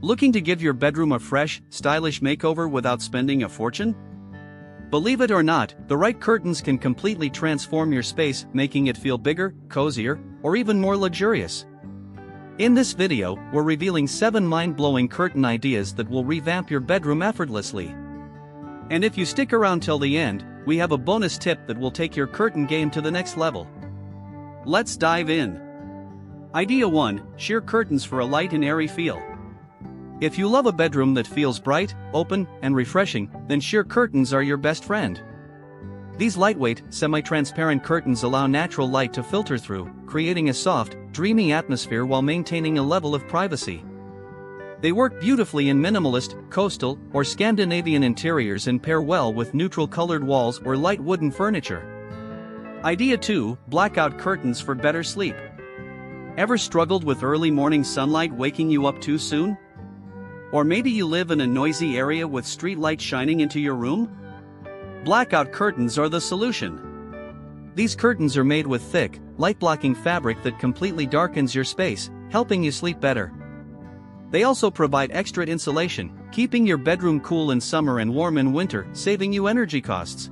Looking to give your bedroom a fresh, stylish makeover without spending a fortune? Believe it or not, the right curtains can completely transform your space, making it feel bigger, cozier, or even more luxurious. In this video, we're revealing 7 mind-blowing curtain ideas that will revamp your bedroom effortlessly. And if you stick around till the end, we have a bonus tip that will take your curtain game to the next level. Let's dive in. Idea 1: sheer curtains for a light and airy feel. If you love a bedroom that feels bright, open, and refreshing, then sheer curtains are your best friend. These lightweight, semi-transparent curtains allow natural light to filter through, creating a soft, dreamy atmosphere while maintaining a level of privacy. They work beautifully in minimalist, coastal, or Scandinavian interiors and pair well with neutral-colored walls or light wooden furniture. Idea 2: blackout curtains for better sleep. Ever struggled with early morning sunlight waking you up too soon? Or maybe you live in a noisy area with street lights shining into your room? Blackout curtains are the solution. These curtains are made with thick, light-blocking fabric that completely darkens your space, helping you sleep better. They also provide extra insulation, keeping your bedroom cool in summer and warm in winter, saving you energy costs.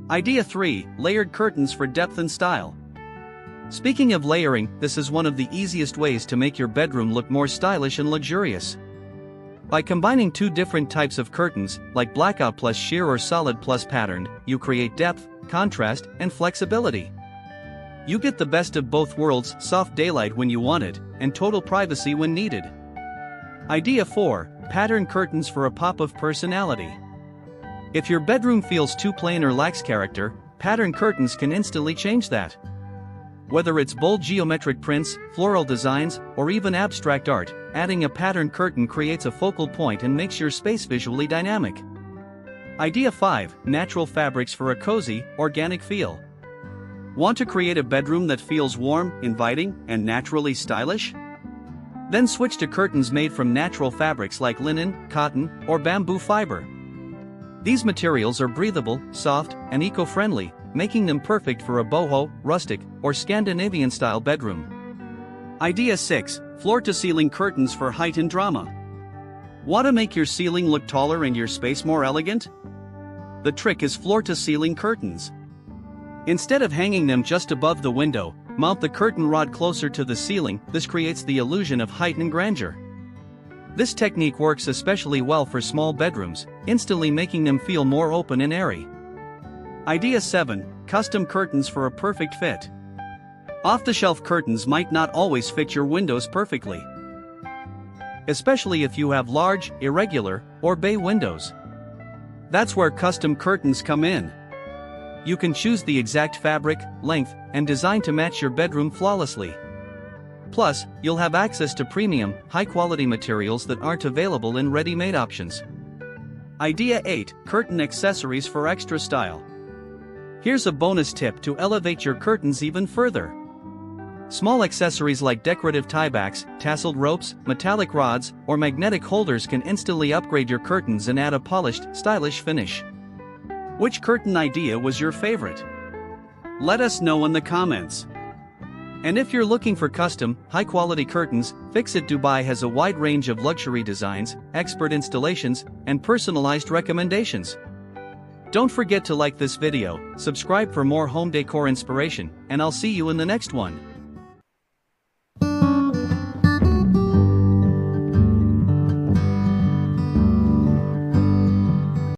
Idea 3: layered curtains for depth and style. Speaking of layering, this is one of the easiest ways to make your bedroom look more stylish and luxurious. By combining 2 different types of curtains, like blackout plus sheer or solid plus patterned, you create depth, contrast, and flexibility. You get the best of both worlds: soft daylight when you want it, and total privacy when needed. Idea 4: pattern curtains for a pop of personality. If your bedroom feels too plain or lacks character, pattern curtains can instantly change that. Whether it's bold geometric prints, floral designs, or even abstract art, adding a pattern curtain creates a focal point and makes your space visually dynamic. Idea 5: natural fabrics for a cozy, organic feel. Want to create a bedroom that feels warm, inviting, and naturally stylish? Then switch to curtains made from natural fabrics like linen, cotton, or bamboo fiber. These materials are breathable, soft, and eco-friendly, making them perfect for a boho, rustic, or Scandinavian-style bedroom. Idea 6: floor-to-ceiling curtains for height and drama. Want to make your ceiling look taller and your space more elegant? The trick is floor-to-ceiling curtains. Instead of hanging them just above the window, mount the curtain rod closer to the ceiling. This creates the illusion of height and grandeur. This technique works especially well for small bedrooms, instantly making them feel more open and airy. Idea 7: custom curtains for a perfect fit. Off-the-shelf curtains might not always fit your windows perfectly, especially if you have large, irregular, or bay windows. That's where custom curtains come in. You can choose the exact fabric, length, and design to match your bedroom flawlessly. Plus, you'll have access to premium, high-quality materials that aren't available in ready-made options. Idea 8: curtain accessories for extra style. Here's a bonus tip to elevate your curtains even further. Small accessories like decorative tiebacks, tasseled ropes, metallic rods, or magnetic holders can instantly upgrade your curtains and add a polished, stylish finish. Which curtain idea was your favorite? Let us know in the comments. And if you're looking for custom, high-quality curtains, Fixit Dubai has a wide range of luxury designs, expert installations, and personalized recommendations. Don't forget to like this video, subscribe for more home decor inspiration, and I'll see you in the next one.